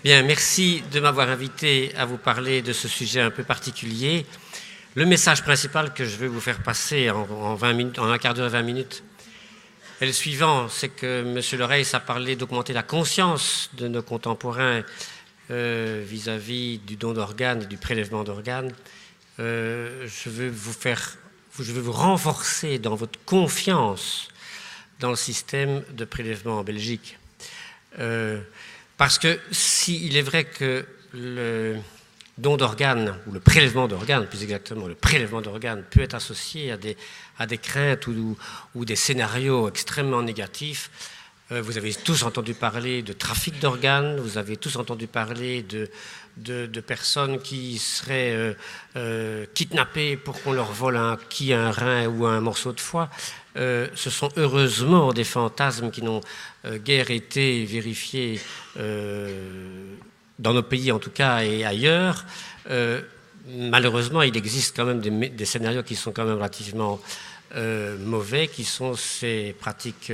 Bien, merci de m'avoir invité à vous parler de ce sujet un peu particulier. Le message principal que je veux vous faire passer en 20 minutes, en un quart d'heure, 20 minutes, est le suivant, c'est que M. Lereys a parlé d'augmenter la conscience de nos contemporains vis-à-vis du don d'organes et du prélèvement d'organes. Je veux vous renforcer dans votre confiance dans le système de prélèvement en Belgique. Parce que s'il est vrai que le don d'organes, ou le prélèvement d'organes, plus exactement, le prélèvement d'organes peut être associé à des craintes ou des scénarios extrêmement négatifs. Vous avez tous entendu parler de trafic d'organes, vous avez tous entendu parler de personnes qui seraient kidnappées pour qu'on leur vole un rein ou un morceau de foie. Ce sont heureusement des fantasmes qui n'ont guère été vérifiés dans nos pays en tout cas et ailleurs. Malheureusement, il existe quand même des scénarios qui sont quand même relativement mauvais, qui sont ces pratiques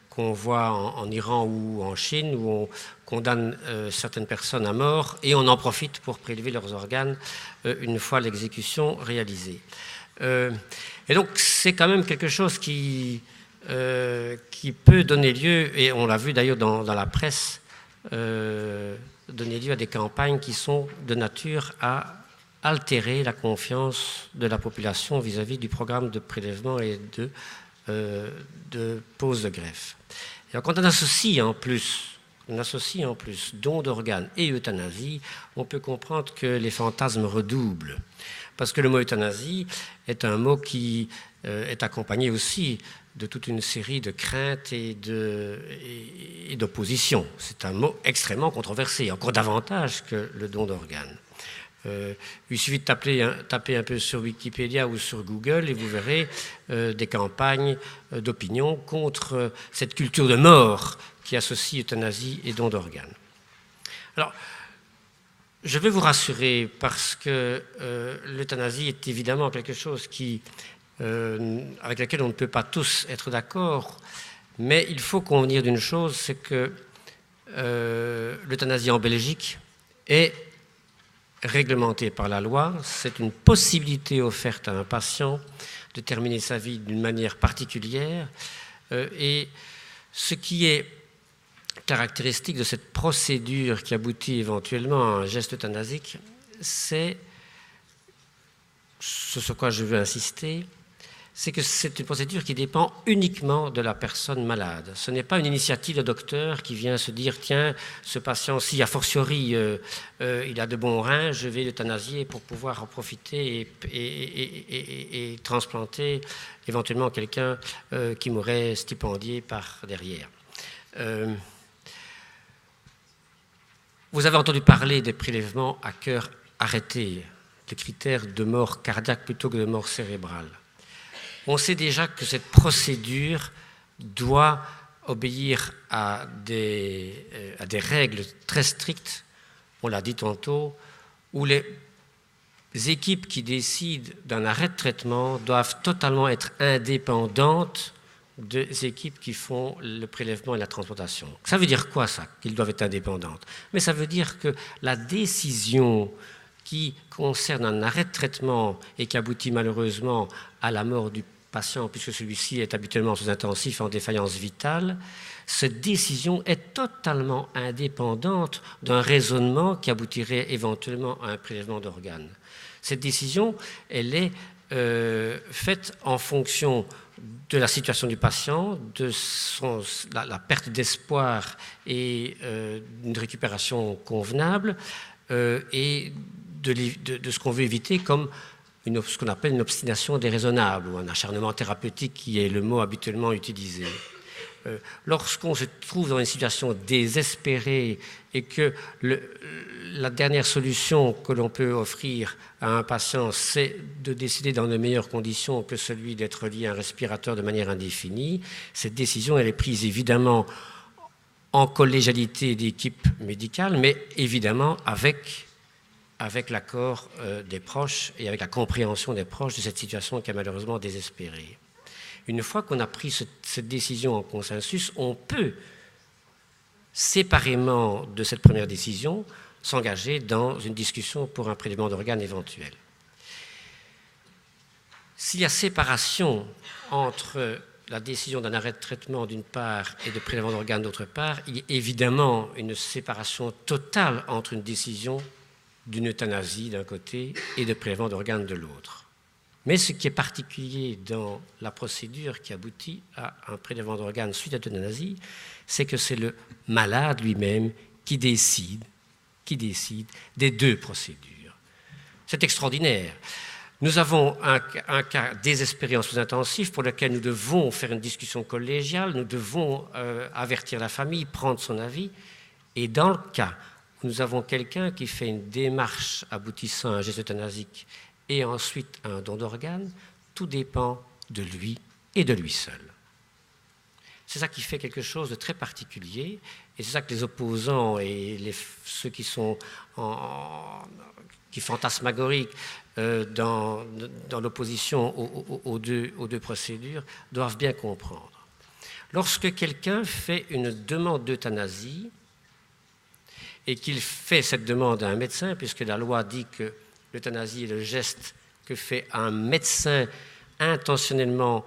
qu'on voit en Iran ou en Chine, où on condamne certaines personnes à mort et on en profite pour prélever leurs organes une fois l'exécution réalisée. Et donc c'est quand même quelque chose qui peut donner lieu, et on l'a vu d'ailleurs dans la presse, donner lieu à des campagnes qui sont de nature à altérer la confiance de la population vis-à-vis du programme de prélèvement et de pose de greffe. Et quand on associe en plus don d'organes et euthanasie, on peut comprendre que les fantasmes redoublent. Parce que le mot euthanasie est un mot qui est accompagné aussi de toute une série de craintes et d'oppositions. C'est un mot extrêmement controversé, encore davantage que le don d'organes. Il suffit de taper un peu sur Wikipédia ou sur Google et vous verrez des campagnes d'opinion contre cette culture de mort qui associe euthanasie et don d'organes. Alors, je vais vous rassurer parce que l'euthanasie est évidemment quelque chose avec laquelle on ne peut pas tous être d'accord, mais il faut convenir d'une chose, c'est que l'euthanasie en Belgique est réglementée par la loi. C'est une possibilité offerte à un patient de terminer sa vie d'une manière particulière. Et ce qui est caractéristique de cette procédure qui aboutit éventuellement à un geste euthanasique, c'est ce sur quoi je veux insister, c'est que c'est une procédure qui dépend uniquement de la personne malade. Ce n'est pas une initiative de docteur qui vient se dire « Tiens, ce patient-ci, a fortiori, il a de bons reins, je vais l'euthanasier pour pouvoir en profiter et transplanter éventuellement quelqu'un qui m'aurait stipendié par derrière. » Vous avez entendu parler des prélèvements à cœur arrêté, des critères de mort cardiaque plutôt que de mort cérébrale. On sait déjà que cette procédure doit obéir à des règles très strictes, on l'a dit tantôt, où les équipes qui décident d'un arrêt de traitement doivent totalement être indépendantes des équipes qui font le prélèvement et la transplantation. Ça veut dire quoi ça, qu'ils doivent être indépendantes? Mais ça veut dire que la décision qui concerne un arrêt de traitement et qui aboutit malheureusement à la mort du patient, puisque celui-ci est habituellement sous intensif en défaillance vitale, cette décision est totalement indépendante d'un raisonnement qui aboutirait éventuellement à un prélèvement d'organes. Cette décision, elle est faite en fonction de la situation du patient, de la perte d'espoir et d'une récupération convenable, et de ce qu'on veut éviter comme ce qu'on appelle une obstination déraisonnable ou un acharnement thérapeutique qui est le mot habituellement utilisé. Lorsqu'on se trouve dans une situation désespérée et que la dernière solution que l'on peut offrir à un patient, c'est de décider dans de meilleures conditions que celui d'être lié à un respirateur de manière indéfinie, cette décision elle est prise évidemment en collégialité d'équipes médicales, mais évidemment avec l'accord des proches et avec la compréhension des proches de cette situation qui est malheureusement désespérée. Une fois qu'on a pris cette décision en consensus, on peut séparément de cette première décision, s'engager dans une discussion pour un prélèvement d'organes éventuel. S'il y a séparation entre la décision d'un arrêt de traitement d'une part et de prélèvement d'organes d'autre part, il y a évidemment une séparation totale entre une décision d'une euthanasie d'un côté et de prélèvement d'organes de l'autre. Mais ce qui est particulier dans la procédure qui aboutit à un prélèvement d'organes suite à l'euthanasie, c'est que c'est le malade lui-même qui décide des deux procédures. C'est extraordinaire. Nous avons un cas désespéré en soins intensifs pour lequel nous devons faire une discussion collégiale, nous devons avertir la famille, prendre son avis. Et dans le cas où nous avons quelqu'un qui fait une démarche aboutissant à un geste euthanasique et ensuite à un don d'organes, tout dépend de lui et de lui seul. C'est ça qui fait quelque chose de très particulier, et c'est ça que les opposants et ceux qui sont fantasmagoriques dans l'opposition aux deux procédures doivent bien comprendre. Lorsque quelqu'un fait une demande d'euthanasie et qu'il fait cette demande à un médecin, puisque la loi dit que l'euthanasie est le geste que fait un médecin intentionnellement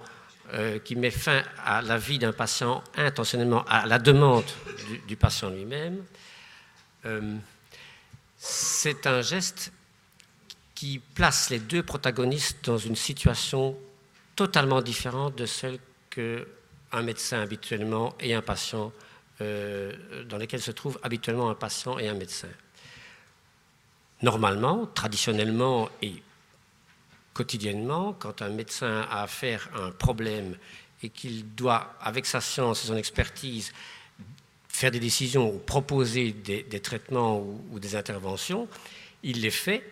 qui met fin à la vie d'un patient intentionnellement à la demande du patient lui-même, c'est un geste qui place les deux protagonistes dans une situation totalement différente de celle qu'un médecin habituellement et un patient, dans lesquelles se trouvent habituellement un patient et un médecin. Normalement, traditionnellement et quotidiennement, quand un médecin a affaire à un problème et qu'il doit, avec sa science et son expertise, faire des décisions ou proposer des traitements ou des interventions, il les fait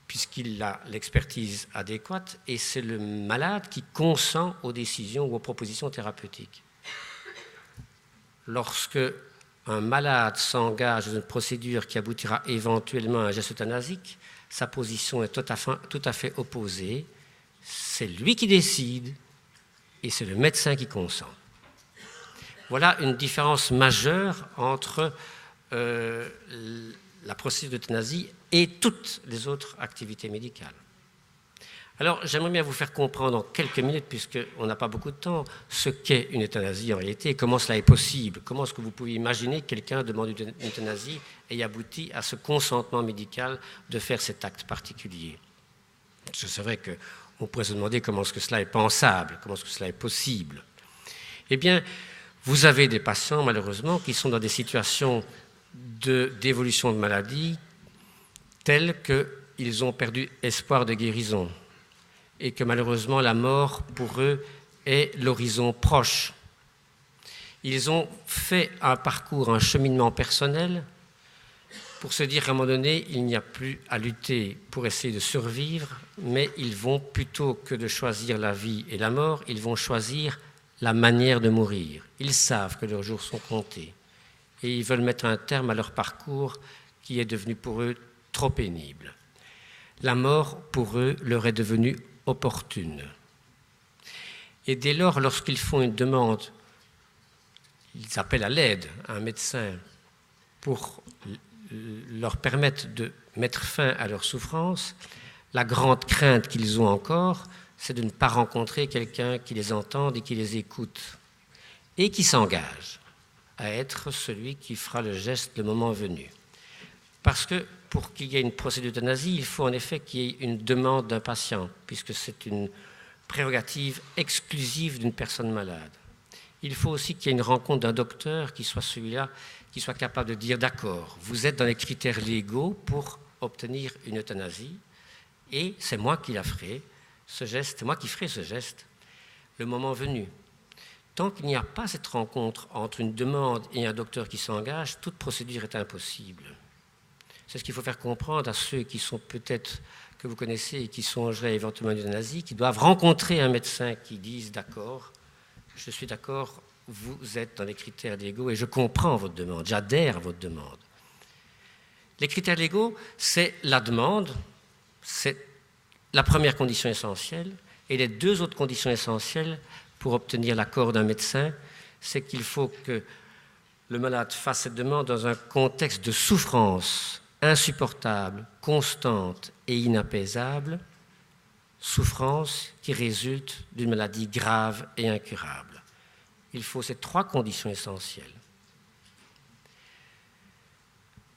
puisqu'il a l'expertise adéquate et c'est le malade qui consent aux décisions ou aux propositions thérapeutiques. Lorsque un malade s'engage dans une procédure qui aboutira éventuellement à un geste euthanasique, sa position est tout à fait opposée. C'est lui qui décide et c'est le médecin qui consent. Voilà une différence majeure entre la procédure d'euthanasie et toutes les autres activités médicales. Alors, j'aimerais bien vous faire comprendre en quelques minutes, puisqu'on n'a pas beaucoup de temps, ce qu'est une euthanasie en réalité et comment cela est possible. Comment est-ce que vous pouvez imaginer que quelqu'un demande une euthanasie et aboutit à ce consentement médical de faire cet acte particulier. C'est vrai qu'on pourrait se demander comment est-ce que cela est pensable, comment est-ce que cela est possible. Eh bien, vous avez des patients, malheureusement, qui sont dans des situations d'évolution de maladie telles qu'ils ont perdu espoir de guérison et que malheureusement la mort pour eux est l'horizon proche. Ils ont fait un parcours, un cheminement personnel pour se dire qu'à un moment donné, il n'y a plus à lutter pour essayer de survivre, mais ils vont, plutôt que de choisir la vie et la mort, ils vont choisir la manière de mourir. Ils savent que leurs jours sont comptés et ils veulent mettre un terme à leur parcours qui est devenu pour eux trop pénible. La mort, pour eux, leur est devenue opportune. Et dès lors, lorsqu'ils font une demande, ils appellent à l'aide un médecin pour leur permettre de mettre fin à leur souffrance, la grande crainte qu'ils ont encore, c'est de ne pas rencontrer quelqu'un qui les entende et qui les écoute et qui s'engage à être celui qui fera le geste le moment venu. Parce que pour qu'il y ait une procédure d'euthanasie, il faut en effet qu'il y ait une demande d'un patient, puisque c'est une prérogative exclusive d'une personne malade. Il faut aussi qu'il y ait une rencontre d'un docteur qui soit celui-là, qui soit capable de dire « d'accord, vous êtes dans les critères légaux pour obtenir une euthanasie, et c'est moi qui la ferai, ce geste, c'est moi qui ferai ce geste, le moment venu ». Tant qu'il n'y a pas cette rencontre entre une demande et un docteur qui s'engage, toute procédure est impossible. C'est ce qu'il faut faire comprendre à ceux qui sont peut-être, que vous connaissez et qui songeraient éventuellement à l'euthanasie, qui doivent rencontrer un médecin qui dise « d'accord, je suis d'accord, vous êtes dans les critères légaux et je comprends votre demande, j'adhère à votre demande ». Les critères légaux, c'est la demande, c'est la première condition essentielle, et les deux autres conditions essentielles pour obtenir l'accord d'un médecin, c'est qu'il faut que le malade fasse cette demande dans un contexte de souffrance insupportable, constante et inapaisable, souffrance qui résulte d'une maladie grave et incurable. Il faut ces 3 conditions essentielles.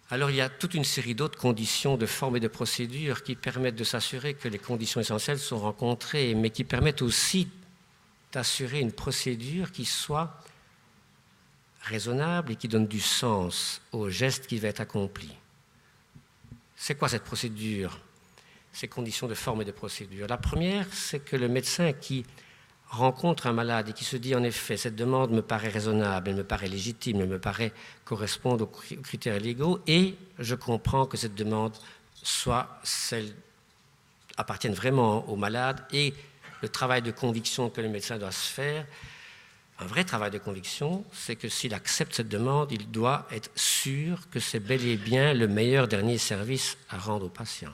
Alors il y a toute une série d'autres conditions de formes et de procédures qui permettent de s'assurer que les conditions essentielles sont rencontrées, mais qui permettent aussi d'assurer une procédure qui soit raisonnable et qui donne du sens au geste qui va être accompli. C'est quoi cette procédure? Ces conditions de forme et de procédure. La première, c'est que le médecin qui rencontre un malade et qui se dit en effet, cette demande me paraît raisonnable, elle me paraît légitime, elle me paraît correspondre aux critères légaux et je comprends que cette demande soit celle appartienne vraiment au malade et le travail de conviction que le médecin doit se faire, un vrai travail de conviction, c'est que s'il accepte cette demande, il doit être sûr que c'est bel et bien le meilleur dernier service à rendre au patient.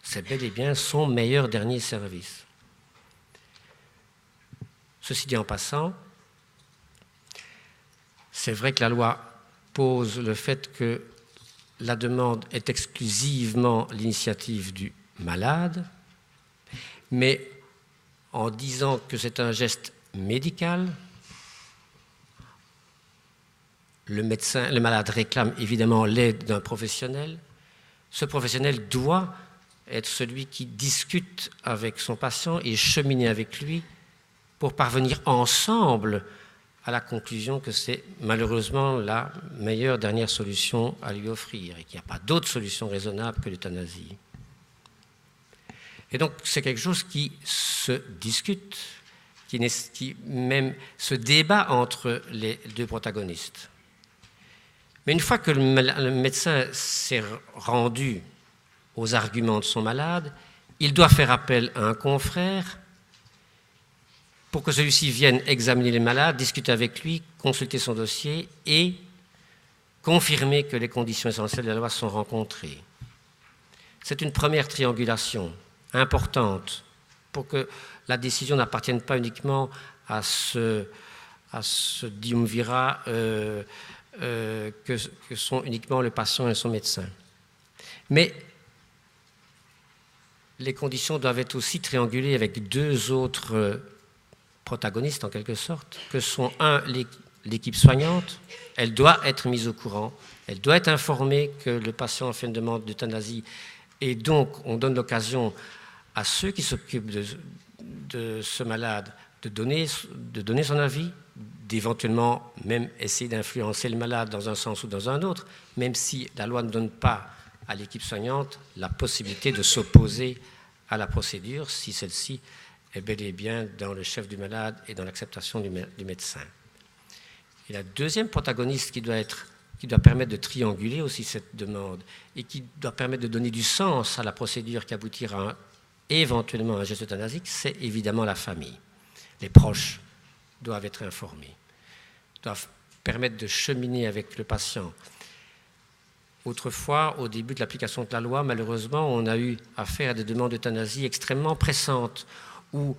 C'est bel et bien son meilleur dernier service. Ceci dit en passant, c'est vrai que la loi pose le fait que la demande est exclusivement l'initiative du malade, mais en disant que c'est un geste médical, le malade réclame évidemment l'aide d'un professionnel. Ce professionnel doit être celui qui discute avec son patient et cheminer avec lui pour parvenir ensemble à la conclusion que c'est malheureusement la meilleure dernière solution à lui offrir et qu'il n'y a pas d'autre solution raisonnable que l'euthanasie. Et donc c'est quelque chose qui se discute, qui même se débat entre les 2 protagonistes. Mais une fois que le médecin s'est rendu aux arguments de son malade, il doit faire appel à un confrère pour que celui-ci vienne examiner le malade, discuter avec lui, consulter son dossier et confirmer que les conditions essentielles de la loi sont rencontrées. C'est une première triangulation importante pour que la décision n'appartienne pas uniquement à ce triumvirat que sont uniquement le patient et son médecin. Mais les conditions doivent être aussi triangulées avec 2 autres protagonistes en quelque sorte, que sont l'équipe soignante, elle doit être mise au courant, elle doit être informée que le patient fait une demande d'euthanasie et donc on donne l'occasion à ceux qui s'occupent de ce malade de donner son avis, d'éventuellement même essayer d'influencer le malade dans un sens ou dans un autre, même si la loi ne donne pas à l'équipe soignante la possibilité de s'opposer à la procédure si celle-ci est bel et bien dans le chef du malade et dans l'acceptation du médecin. Et la deuxième protagoniste qui doit permettre de trianguler aussi cette demande et qui doit permettre de donner du sens à la procédure qui aboutira éventuellement à un geste euthanasique, c'est évidemment la famille. Les proches doivent être informés, doivent permettre de cheminer avec le patient. Autrefois, au début de l'application de la loi, malheureusement, on a eu affaire à des demandes d'euthanasie extrêmement pressantes, où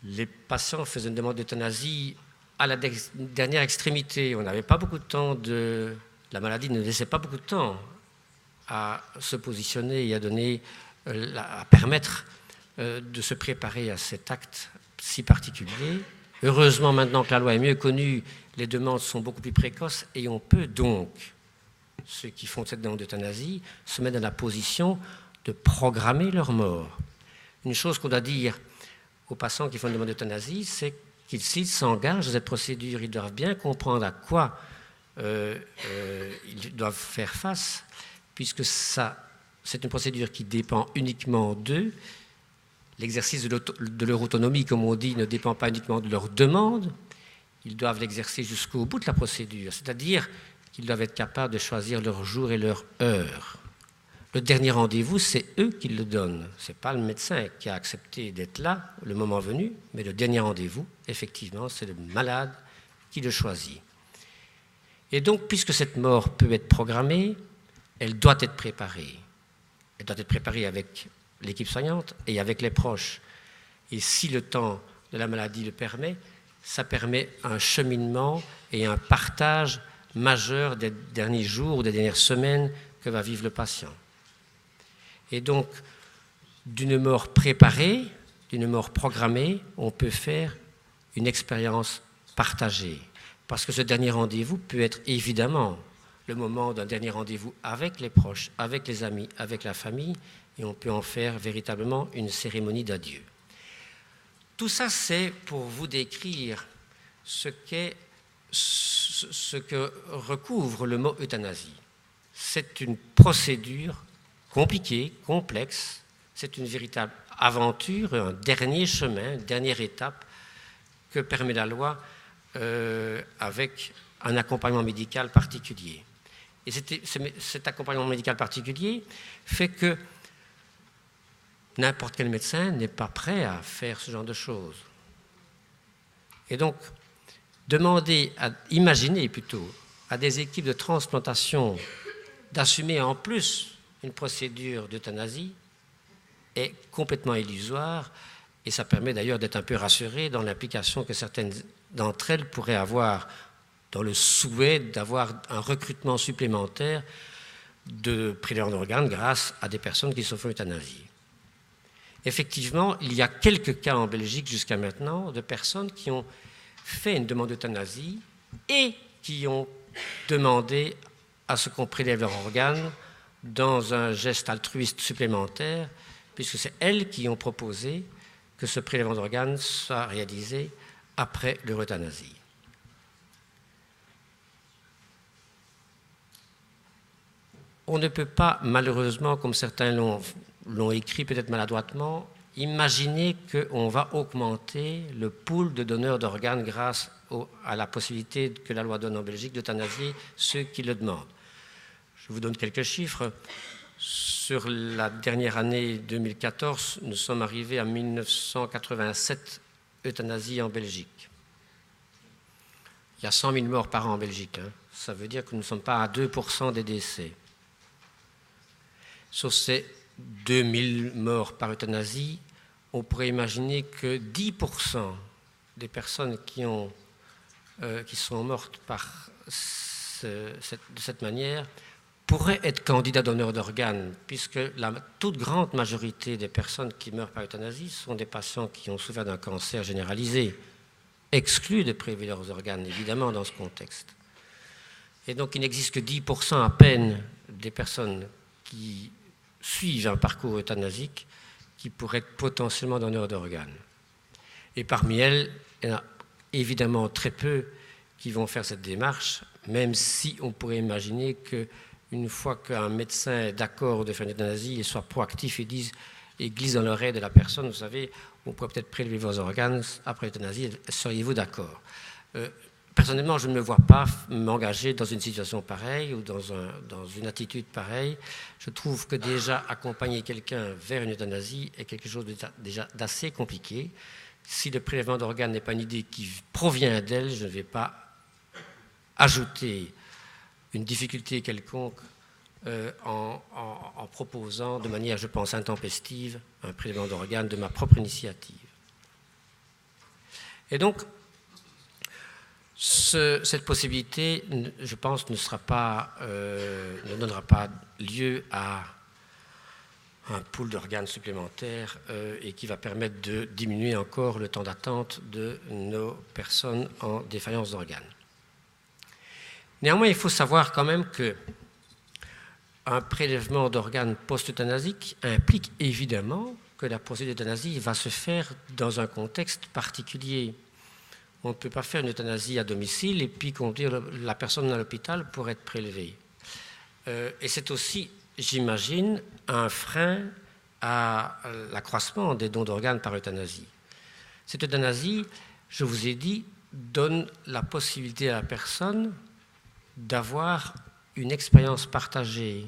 les patients faisaient une demande d'euthanasie à la dernière extrémité. On n'avait pas beaucoup de temps, la maladie ne laissait pas beaucoup de temps à se positionner et à permettre de se préparer à cet acte si particulier. Heureusement, maintenant que la loi est mieux connue, les demandes sont beaucoup plus précoces et on peut donc, ceux qui font cette demande d'euthanasie, se mettre dans la position de programmer leur mort. Une chose qu'on doit dire aux patients qui font une demande d'euthanasie, c'est qu'ils, s'ils s'engagent dans cette procédure, ils doivent bien comprendre à quoi ils doivent faire face, puisque c'est une procédure qui dépend uniquement d'eux. L'exercice de leur autonomie, comme on dit, ne dépend pas uniquement de leur demande. Ils doivent l'exercer jusqu'au bout de la procédure, c'est-à-dire qu'ils doivent être capables de choisir leur jour et leur heure. Le dernier rendez-vous, c'est eux qui le donnent. Ce n'est pas le médecin qui a accepté d'être là, le moment venu, mais le dernier rendez-vous, effectivement, c'est le malade qui le choisit. Et donc, puisque cette mort peut être programmée, elle doit être préparée. Elle doit être préparée avec l'équipe soignante et avec les proches. Et si le temps de la maladie le permet, ça permet un cheminement et un partage majeure des derniers jours ou des dernières semaines que va vivre le patient. Et donc, d'une mort préparée, d'une mort programmée, on peut faire une expérience partagée. Parce que ce dernier rendez-vous peut être évidemment le moment d'un dernier rendez-vous avec les proches, avec les amis, avec la famille, et on peut en faire véritablement une cérémonie d'adieu. Tout ça, c'est pour vous décrire ce que recouvre le mot euthanasie. C'est une procédure compliquée, complexe, c'est une véritable aventure, un dernier chemin, une dernière étape que permet la loi avec un accompagnement médical particulier. Et cet accompagnement médical particulier fait que n'importe quel médecin n'est pas prêt à faire ce genre de choses. Et donc, imaginer plutôt à des équipes de transplantation d'assumer en plus une procédure d'euthanasie est complètement illusoire, et ça permet d'ailleurs d'être un peu rassuré dans l'implication que certaines d'entre elles pourraient avoir dans le souhait d'avoir un recrutement supplémentaire de prélèvements d'organes grâce à des personnes qui se font euthanasie. Effectivement, il y a quelques cas en Belgique jusqu'à maintenant de personnes qui ont fait une demande d'euthanasie et qui ont demandé à ce qu'on prélève leurs organes dans un geste altruiste supplémentaire, puisque c'est elles qui ont proposé que ce prélèvement d'organes soit réalisé après leur euthanasie. On ne peut pas, malheureusement, comme certains l'ont écrit peut-être maladroitement, imaginer qu'on va augmenter le pool de donneurs d'organes grâce à la possibilité que la loi donne en Belgique d'euthanasier ceux qui le demandent. Je vous donne quelques chiffres. Sur la dernière année 2014, nous sommes arrivés à 1987 euthanasies en Belgique. Il y a 100 000 morts par an en Belgique. Ça veut dire que nous ne sommes pas à 2% des décès. Sur ces 2000 morts par euthanasie, on pourrait imaginer que 10% des personnes qui sont mortes de cette manière pourraient être candidats donneurs d'organes, puisque la toute grande majorité des personnes qui meurent par euthanasie sont des patients qui ont souffert d'un cancer généralisé, exclus de prélever leurs organes, évidemment, dans ce contexte. Et donc, il n'existe que 10% à peine des personnes qui suivent un parcours euthanasique qui pourraient être potentiellement donneurs d'organes. Et parmi elles, il y en a évidemment très peu qui vont faire cette démarche, même si on pourrait imaginer qu'une fois qu'un médecin est d'accord de faire une euthanasie, il soit proactif et glisse dans l'oreille de la personne, vous savez, on pourrait peut-être prélever vos organes après l'euthanasie, seriez-vous d'accord ? Personnellement, je ne me vois pas m'engager dans une situation pareille ou dans une attitude pareille. Je trouve que déjà accompagner quelqu'un vers une euthanasie est quelque chose déjà d'assez compliqué. Si le prélèvement d'organes n'est pas une idée qui provient d'elle, je ne vais pas ajouter une difficulté quelconque en proposant de manière, je pense, intempestive un prélèvement d'organes de ma propre initiative. Et donc, cette possibilité, je pense, ne donnera pas lieu à un pool d'organes supplémentaires et qui va permettre de diminuer encore le temps d'attente de nos personnes en défaillance d'organes. Néanmoins, il faut savoir quand même qu'un prélèvement d'organes post-euthanasique implique évidemment que la procédure d'euthanasie va se faire dans un contexte particulier. On ne peut pas faire une euthanasie à domicile et puis conduire la personne à l'hôpital pour être prélevée. Et c'est aussi, j'imagine, un frein à l'accroissement des dons d'organes par euthanasie. Cette euthanasie, je vous ai dit, donne la possibilité à la personne d'avoir une expérience partagée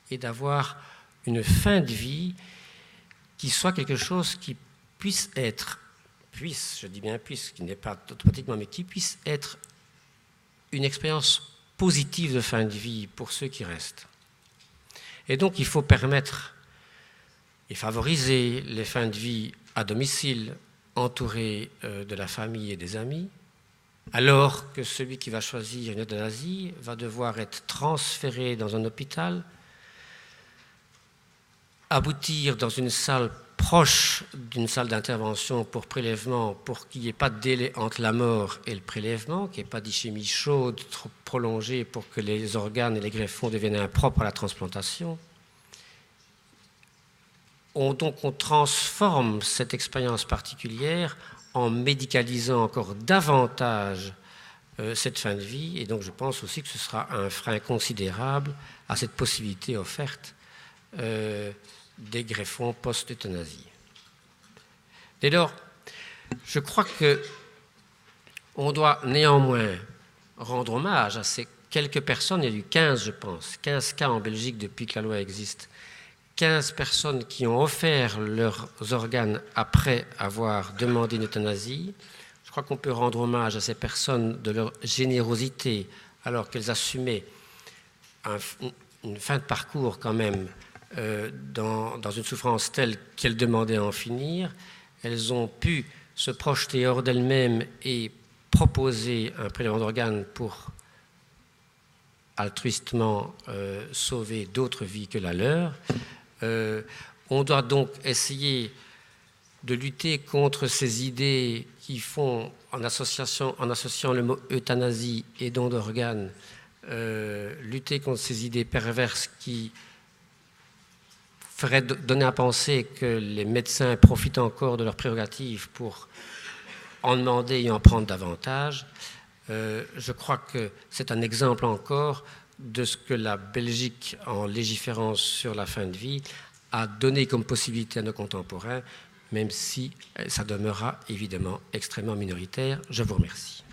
et d'avoir une fin de vie qui soit quelque chose qui je dis bien puisse, qui n'est pas automatiquement, mais qui puisse être une expérience positive de fin de vie pour ceux qui restent. Et donc, il faut permettre et favoriser les fins de vie à domicile, entourées de la famille et des amis, alors que celui qui va choisir une euthanasie va devoir être transféré dans un hôpital, aboutir dans une salle proche d'une salle d'intervention pour prélèvement, pour qu'il n'y ait pas de délai entre la mort et le prélèvement, qu'il n'y ait pas d'ischémie chaude trop prolongée pour que les organes et les greffons deviennent impropres à la transplantation. Donc on transforme cette expérience particulière en médicalisant encore davantage cette fin de vie, et donc je pense aussi que ce sera un frein considérable à cette possibilité offerte des greffons post-euthanasie. Dès lors, je crois qu'on doit néanmoins rendre hommage à ces quelques personnes, il y a eu 15 je pense, 15 cas en Belgique depuis que la loi existe, 15 personnes qui ont offert leurs organes après avoir demandé une euthanasie. Je crois qu'on peut rendre hommage à ces personnes de leur générosité alors qu'elles assumaient une fin de parcours quand même dans une souffrance telle qu'elles demandaient à en finir. Elles ont pu se projeter hors d'elles-mêmes et proposer un prélèvement d'organes pour altruistement sauver d'autres vies que la leur. On doit donc essayer de lutter contre ces idées qui font, en associant le mot euthanasie et don d'organes, lutter contre ces idées perverses qui ferait donner à penser que les médecins profitent encore de leurs prérogatives pour en demander et en prendre davantage. Je crois que c'est un exemple encore de ce que la Belgique, en légiférant sur la fin de vie, a donné comme possibilité à nos contemporains, même si ça demeurera évidemment extrêmement minoritaire. Je vous remercie.